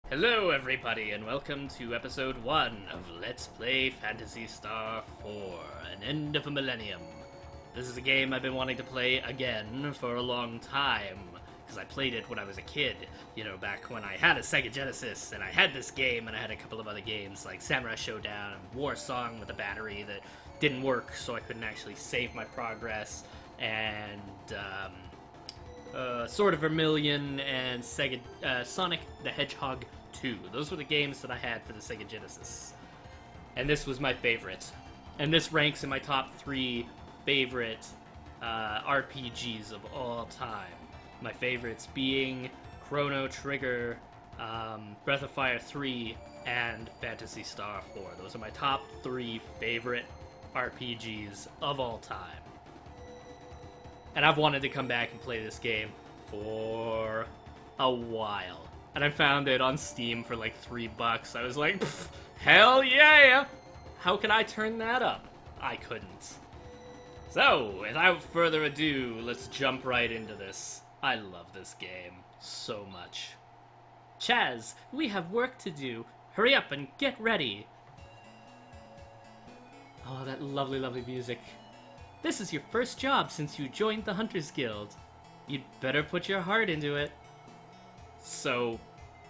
Hello everybody and welcome to episode 1 of Let's Play Phantasy Star IV, An End of a Millennium. This is a game I've been wanting to play again for a long time, because I played it when I was a kid, back when I had a Sega Genesis, and I had this game, and I had a couple of other games like Samurai Showdown and War Song with a battery that didn't work, so I couldn't actually save my progress, and Sword of Vermilion and Sonic the Hedgehog 2. Those were the games that I had for the Sega Genesis. And this was my favorite. And this ranks in my top 3 favorite RPGs of all time. My favorites being Chrono Trigger, Breath of Fire 3, and Phantasy Star IV. Those are my top 3 favorite RPGs of all time. And I've wanted to come back and play this game for a while. And I found it on Steam for like $3. I was like, hell yeah! How can I turn that up? I couldn't. So, without further ado, let's jump right into this. I love this game so much. Chaz, we have work to do. Hurry up and get ready. Oh, that lovely, lovely music. This is your first job since you joined the Hunters Guild. You'd better put your heart into it. So,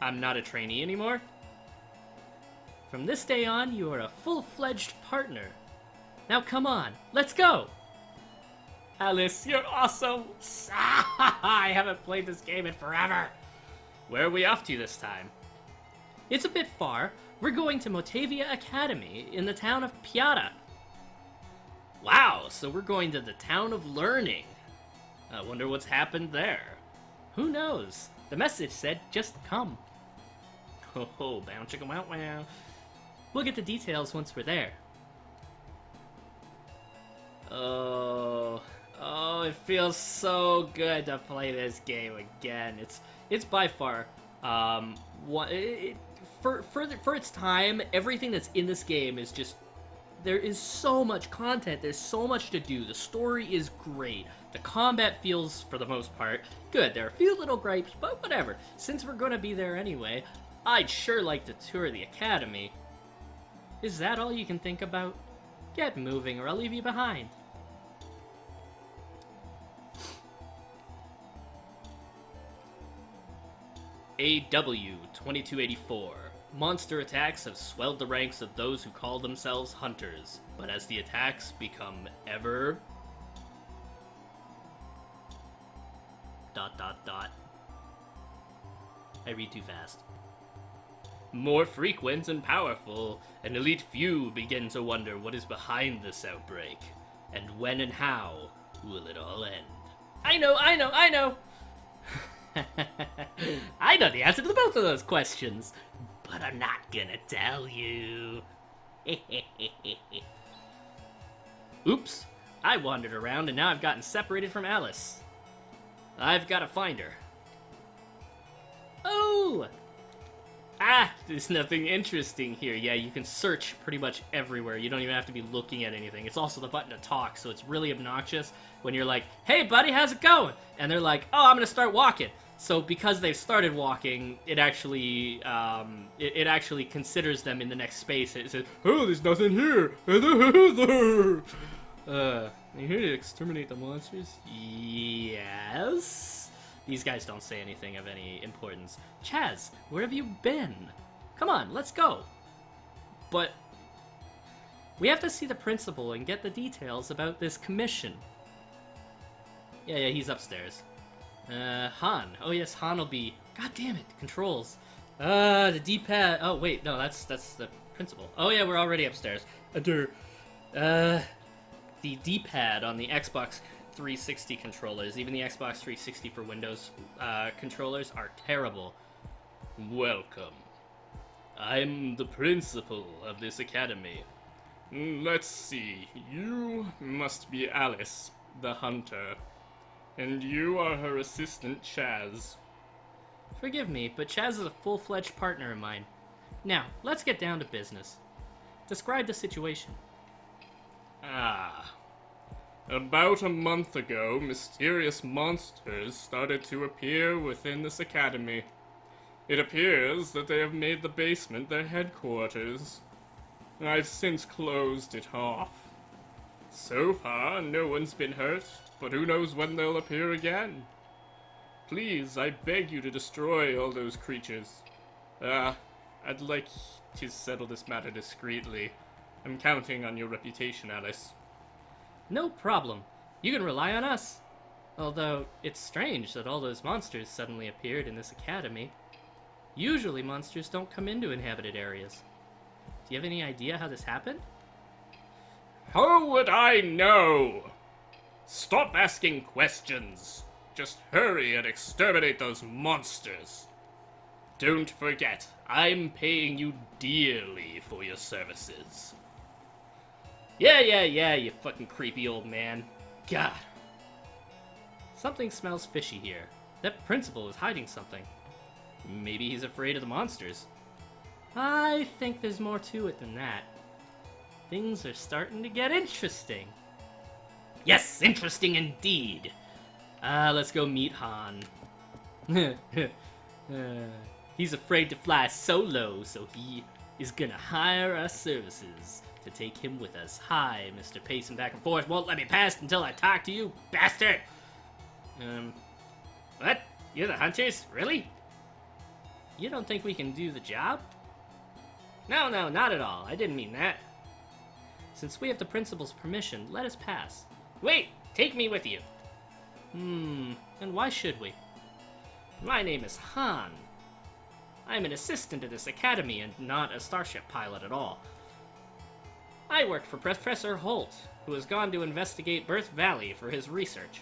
I'm not a trainee anymore? From this day on, you are a full-fledged partner. Now come on, let's go! Alice, you're awesome! I haven't played this game in forever! Where are we off to this time? It's a bit far. We're going to Motavia Academy in the town of Piata. Wow, so we're going to the town of learning. I wonder what's happened there. Who knows? The message said, just come. Oh, bow chicka wow wow. We'll get the details once we're there. Oh, it feels so good to play this game again. It's by far, for its time, everything that's in this game is just, there is so much content, there's so much to do, the story is great, the combat feels, for the most part, good. There are a few little gripes, but whatever. Since we're gonna be there anyway, I'd sure like to tour the academy. Is that all you can think about? Get moving or I'll leave you behind. AW-2284. Monster attacks have swelled the ranks of those who call themselves hunters, but as the attacks become ever... ... I read too fast. More frequent and powerful, an elite few begin to wonder what is behind this outbreak, and when and how will it all end? I know! I know the answer to both of those questions, but I'm not gonna tell you. Oops, I wandered around and now I've gotten separated from Alice. I've gotta find her. Oh! There's nothing interesting here. Yeah, you can search pretty much everywhere. You don't even have to be looking at anything. It's also the button to talk, so it's really obnoxious when you're like, hey buddy, how's it going? And they're like, oh, I'm gonna start walking. So because they've started walking, it actually it actually considers them in the next space. It says, oh, there's nothing here. You here to exterminate the monsters? Yes. These guys don't say anything of any importance. Chaz, where have you been? Come on, let's go. But we have to see the principal and get the details about this commission. Yeah, he's upstairs. Han. Oh yes, Han will be... God damn it, controls. The D-pad... Oh wait, no, that's the principal. Oh yeah, we're already upstairs. The D-pad on the Xbox 360 controllers, even the Xbox 360 for Windows controllers, are terrible. Welcome. I'm the principal of this academy. Let's see, you must be Alice, the hunter. And you are her assistant, Chaz. Forgive me, but Chaz is a full-fledged partner of mine. Now, let's get down to business. Describe the situation. About a month ago, mysterious monsters started to appear within this academy. It appears that they have made the basement their headquarters. I've since closed it off. So far, no one's been hurt, but who knows when they'll appear again. Please, I beg you to destroy all those creatures. I'd like to settle this matter discreetly. I'm counting on your reputation, Alice. No problem. You can rely on us. Although, it's strange that all those monsters suddenly appeared in this academy. Usually monsters don't come into inhabited areas. Do you have any idea how this happened? How would I know? Stop asking questions. Just hurry and exterminate those monsters. Don't forget, I'm paying you dearly for your services. Yeah, you fucking creepy old man. God. Something smells fishy here. That principal is hiding something. Maybe he's afraid of the monsters. I think there's more to it than that. Things are starting to get interesting. Yes, interesting indeed. Let's go meet Han. He's afraid to fly solo, so he is gonna hire our services to take him with us. Hi, Mr. Pacing back and forth. Won't let me pass until I talk to you, bastard! What? You're the hunters? Really? You don't think we can do the job? No, not at all. I didn't mean that. Since we have the principal's permission, let us pass. Wait! Take me with you! And why should we? My name is Han. I'm an assistant at this academy and not a starship pilot at all. I worked for Professor Holt, who has gone to investigate Birth Valley for his research.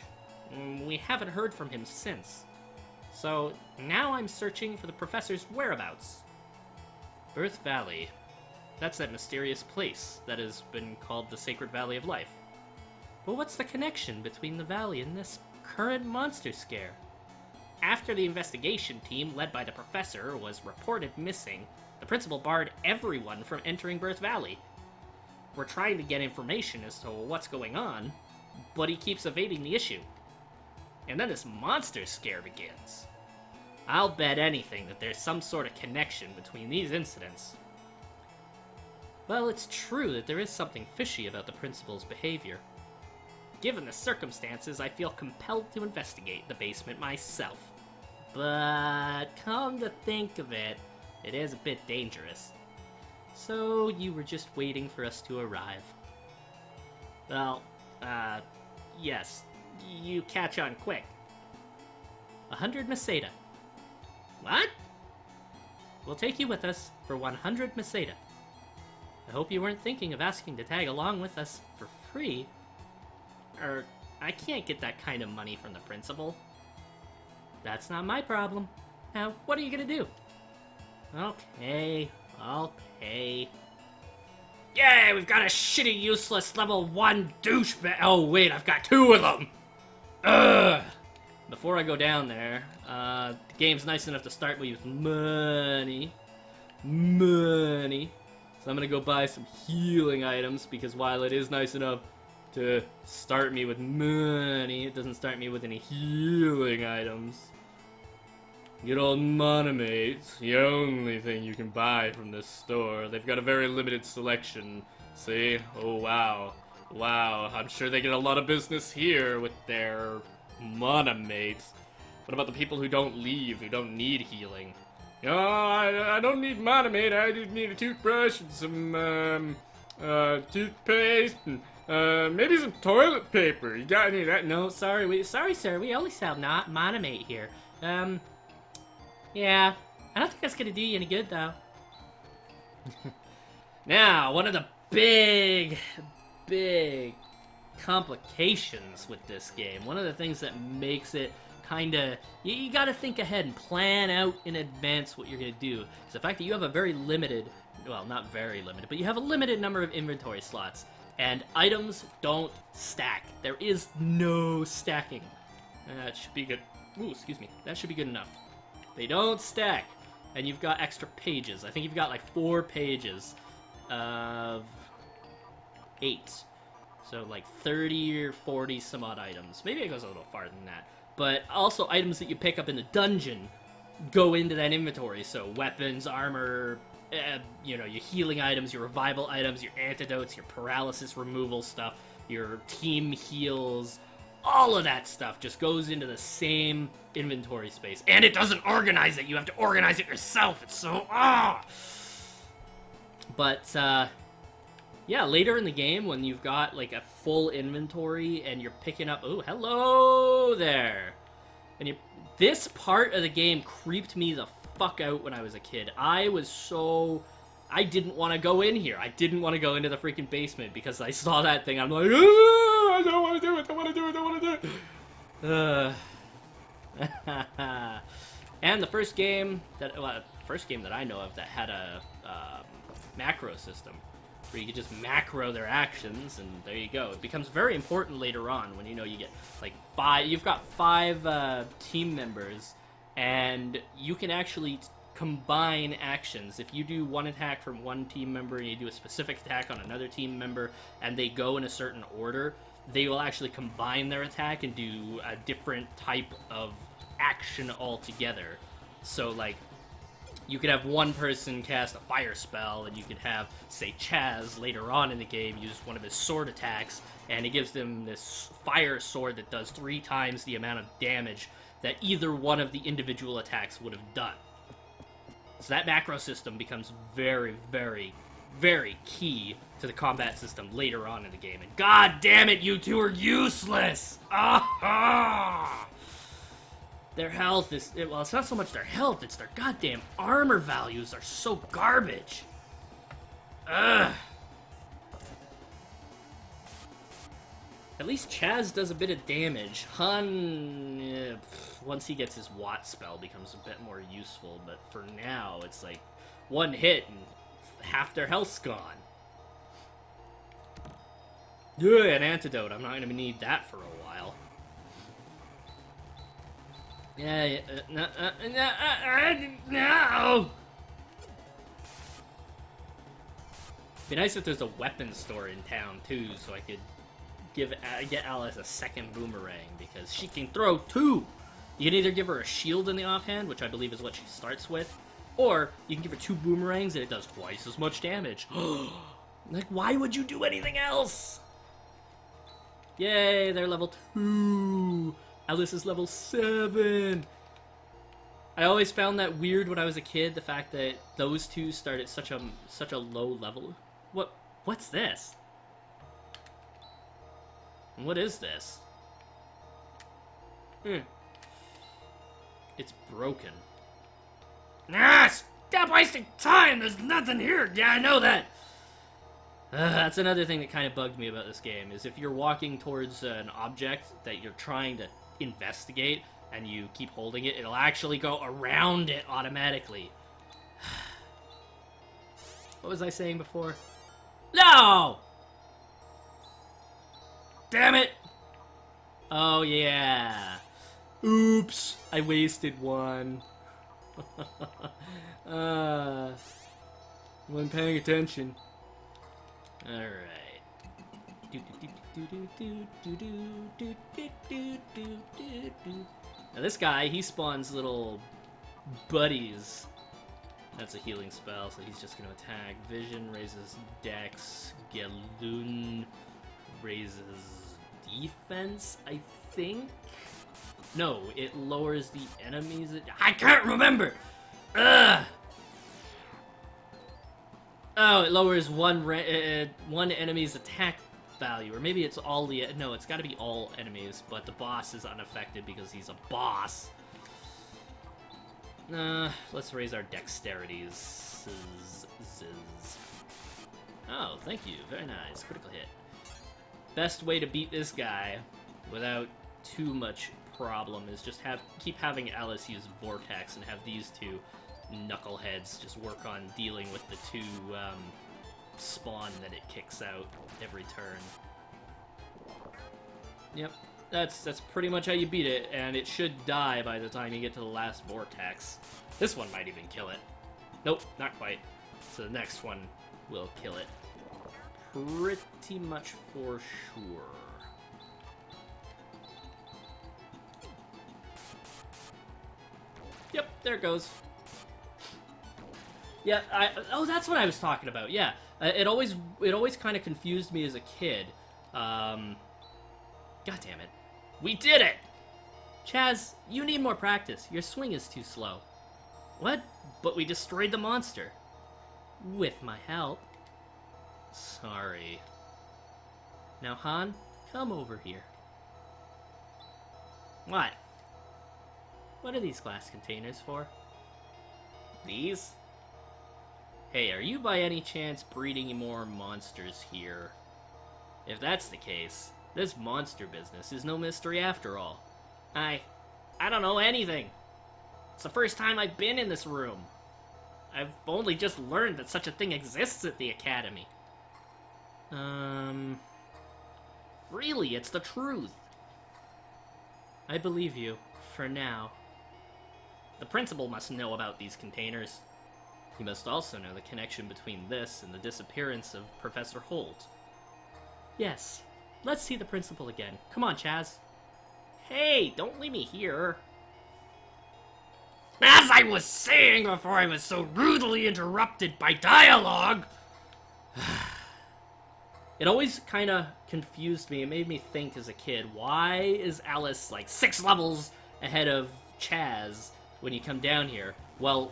We haven't heard from him since. So now I'm searching for the professor's whereabouts. Birth Valley. That's that mysterious place that has been called the Sacred Valley of Life. But what's the connection between the valley and this current monster scare? After the investigation team, led by the professor, was reported missing, the principal barred everyone from entering Birth Valley. We're trying to get information as to what's going on, but he keeps evading the issue. And then this monster scare begins. I'll bet anything that there's some sort of connection between these incidents. Well, it's true that there is something fishy about the principal's behavior. Given the circumstances, I feel compelled to investigate the basement myself. But come to think of it, it is a bit dangerous. So you were just waiting for us to arrive. Well, yes. You catch on quick. 100 Meseta. What? We'll take you with us for 100 Meseta. I hope you weren't thinking of asking to tag along with us for free. I can't get that kind of money from the principal. That's not my problem. Now, what are you gonna do? Okay, I'll pay. Yeah, we've got a shitty, useless level 1 douchebag. Oh, wait, I've got 2 of them! Ugh! Before I go down there, the game's nice enough to start me with money. Money. So I'm gonna go buy some healing items, because while it is nice enough to start me with money, it doesn't start me with any healing items. Good old Monomates, the only thing you can buy from this store. They've got a very limited selection. See? Oh, wow. Wow, I'm sure they get a lot of business here with their Monomates. What about the people who don't leave, who don't need healing? You know, I don't need Monomate, I just need a toothbrush and some, toothpaste and, maybe some toilet paper. You got any of that? No, sorry, sir, we only sell Monomate here. Yeah, I don't think that's gonna do you any good, though. Now, one of the big complications with this game, one of the things that makes it kinda, you gotta think ahead and plan out in advance what you're gonna do. Is the fact that you have a very limited, well, not very limited, but you have a limited number of inventory slots, and items don't stack. There is no stacking. That should be good. Ooh, excuse me. That should be good enough. They don't stack, and you've got extra pages. I think you've got like 4 pages of 8. So like 30 or 40 some odd items. Maybe it goes a little farther than that. But also items that you pick up in the dungeon go into that inventory. So weapons, armor, you know, your healing items, your revival items, your antidotes, your paralysis removal stuff, your team heals, all of that stuff just goes into the same inventory space. And it doesn't organize it. You have to organize it yourself. It's so... But, yeah, later in the game, when you've got, like, a full inventory and you're picking up... Oh, hello there! And this part of the game creeped me the fuck out when I was a kid. I didn't want to go in here. I didn't want to go into the freaking basement because I saw that thing. I'm like, I don't want to do it. And the first game that I know of that had a macro system where you could just macro their actions, and there you go. It becomes very important later on when, you know, you get like you've got five team members, and you can actually combine actions. If you do one attack from one team member and you do a specific attack on another team member and they go in a certain order, they will actually combine their attack and do a different type of action altogether. So, like, you could have one person cast a fire spell, and you could have, say, Chaz later on in the game use one of his sword attacks, and it gives them this fire sword that does 3 times the amount of damage that either one of the individual attacks would have done. So that macro system becomes very, very, very key to the combat system later on in the game. And god damn it, you two are useless! Ah! Their health is... Well, it's not so much their health, it's their goddamn armor values are so garbage. Ugh. At least Chaz does a bit of damage. Han, once he gets his Watt spell, becomes a bit more useful, but for now, it's like one hit and half their health's gone. Yeah, an antidote. I'm not going to need that for a while. Yeah, no! Be nice if there's a weapons store in town, too, so I could get Alice a second boomerang, because she can throw 2! You can either give her a shield in the offhand, which I believe is what she starts with, or you can give her 2 boomerangs and it does twice as much damage. Like, why would you do anything else? Yay, they're level 2! Alice is level 7! I always found that weird when I was a kid, the fact that those two start at such a low level. What's this? What is this? It's broken. Ah! Stop wasting time! There's nothing here! Yeah, I know that! That's another thing that kind of bugged me about this game, is if you're walking towards an object that you're trying to investigate, and you keep holding it, it'll actually go around it automatically. What was I saying before? No! Damn it! Oh, yeah. Oops, I wasted one. Wasn't paying attention. Alright. Now this guy, he spawns little buddies. That's a healing spell, so he's just going to attack. Vision raises Dex. Galoon raises defense, I think? No, it lowers the enemies. I can't remember! Ugh! Oh, it lowers one enemy's attack value, or maybe it's all the... No, it's got to be all enemies, but the boss is unaffected because he's a boss. Let's raise our dexterities. Oh, thank you. Very nice. Critical hit. Best way to beat this guy without too much problem is just keep having Alice use Vortex and have these two knuckleheads just work on dealing with the 2 spawn that it kicks out every turn. Yep, that's pretty much how you beat it, and it should die by the time you get to the last Vortex. This one might even kill it. Nope, not quite. So the next one will kill it. Pretty much for sure. Yep, there it goes. Yeah, that's what I was talking about. Yeah, it always kind of confused me as a kid. God damn it. We did it! Chaz, you need more practice. Your swing is too slow. What? But we destroyed the monster. With my help. Sorry. Now, Han, come over here. What? What are these glass containers for? These? Hey, are you by any chance breeding more monsters here? If that's the case, this monster business is no mystery after all. I don't know anything. It's the first time I've been in this room. I've only just learned that such a thing exists at the Academy. Really, it's the truth. I believe you, for now. The principal must know about these containers. He must also know the connection between this and the disappearance of Professor Holt. Yes, let's see the principal again. Come on, Chaz. Hey, don't leave me here. As I was saying before I was so rudely interrupted by dialogue! It always kind of confused me. It made me think as a kid, why is Alice like 6 levels ahead of Chaz when you come down here? Well,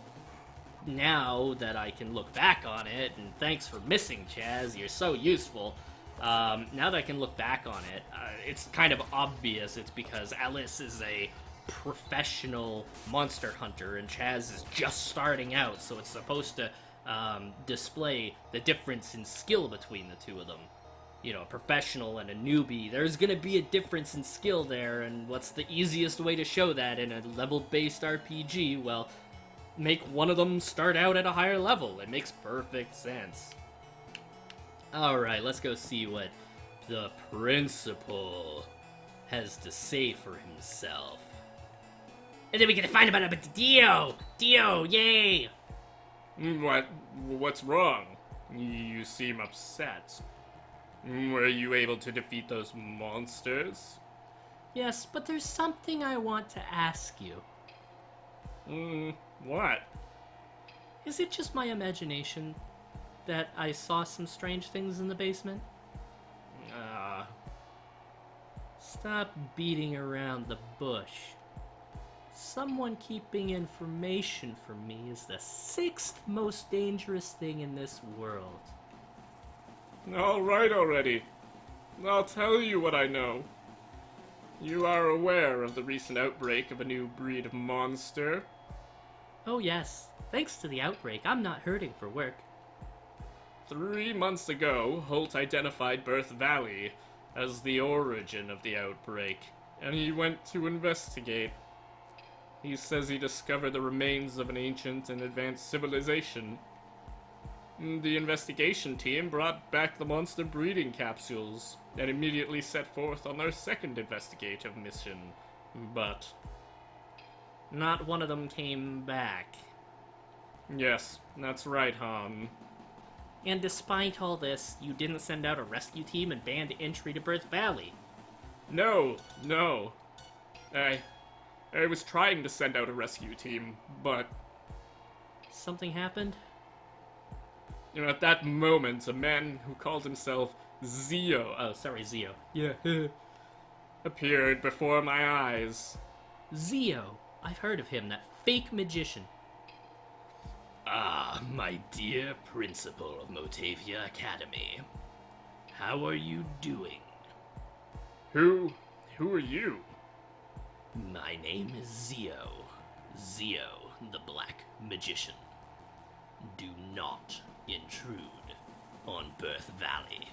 now that I can look back on it, and thanks for missing, Chaz, you're so useful. Now that I can look back on it, it's kind of obvious it's because Alice is a professional monster hunter and Chaz is just starting out, so it's supposed to display the difference in skill between the two of them. You know, a professional and a newbie. There's gonna be a difference in skill there, and what's the easiest way to show that in a level-based RPG? Well, make one of them start out at a higher level. It makes perfect sense. Alright, let's go see what the principal has to say for himself. And then we get to find out about Dio! Dio, yay! What's wrong? You seem upset. Were you able to defeat those monsters? Yes, but there's something I want to ask you. What? Is it just my imagination that I saw some strange things in the basement? Stop beating around the bush. Someone keeping information from me is the 6th most dangerous thing in this world. All right already. I'll tell you what I know. You are aware of the recent outbreak of a new breed of monster? Oh yes, thanks to the outbreak, I'm not hurting for work. 3 months ago, Holt identified Birth Valley as the origin of the outbreak, and he went to investigate. He says he discovered the remains of an ancient and advanced civilization. The investigation team brought back the monster breeding capsules and immediately set forth on their second investigative mission, but not one of them came back. Yes, that's right, Han. And despite all this, you didn't send out a rescue team and banned entry to Birth Valley. No. I was trying to send out a rescue team, but something happened? You know, at that moment, a man who called himself Zio. Yeah. appeared before my eyes. Zio. I've heard of him, that fake magician. Ah, my dear principal of Motavia Academy. How are you doing? Who are you? My name is Zio. Zio, the Black Magician. Do not intrude on Birth Valley.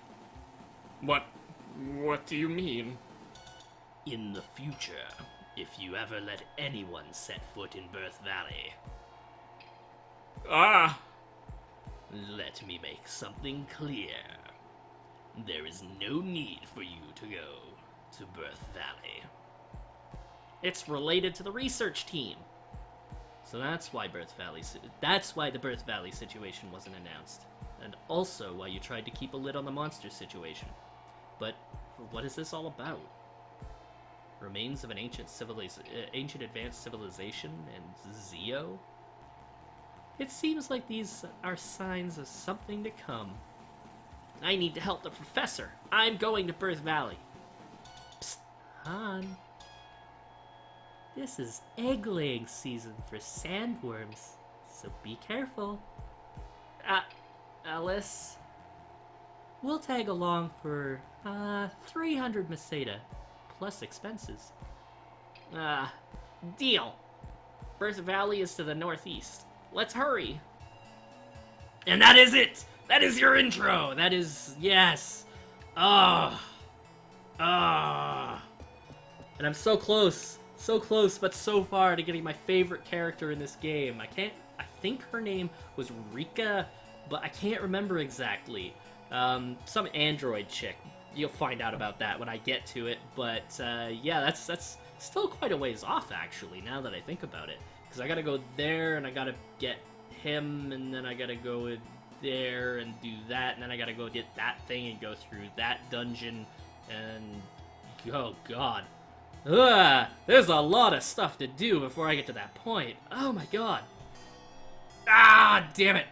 What do you mean? In the future, if you ever let anyone set foot in Birth Valley, let me make something clear. There is no need for you to go to Birth Valley. It's related to the research team. So that's why the Birth Valley situation wasn't announced. And also why you tried to keep a lid on the monster situation. But what is this all about? Remains of an ancient advanced civilization, and Zeo? It seems like these are signs of something to come. I need to help the professor. I'm going to Birth Valley. Psst, Han. This is egg-laying season for sandworms, so be careful. Alice? We'll tag along for, 300 Meseta, plus expenses. Deal. Birth Valley is to the northeast. Let's hurry. And that is it! That is your intro! That is, yes! And I'm so close, but so far to getting my favorite character in this game. I think her name was Rika, but I can't remember exactly. Some android chick. You'll find out about that when I get to it, but, yeah, that's still quite a ways off, actually, now that I think about it. Because I gotta go there, and I gotta get him, and then I gotta go there and do that, and then I gotta go get that thing and go through that dungeon, and oh god. There's a lot of stuff to do before I get to that point. Oh my god. Damn it.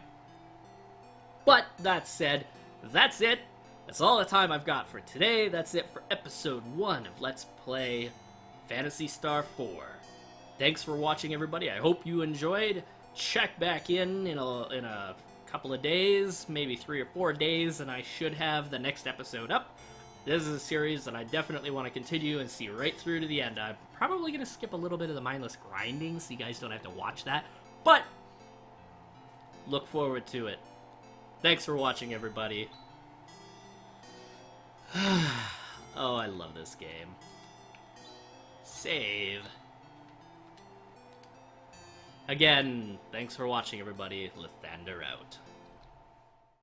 But that said, that's it. That's all the time I've got for today. That's it for episode 1 of Let's Play Phantasy Star IV. Thanks for watching, everybody. I hope you enjoyed. Check back in a couple of days, maybe 3 or 4 days, and I should have the next episode up. This is a series that I definitely want to continue and see right through to the end. I'm probably going to skip a little bit of the mindless grinding so you guys don't have to watch that, but look forward to it. Thanks for watching, everybody. Oh, I love this game. Save. Again, thanks for watching, everybody. Lathander out.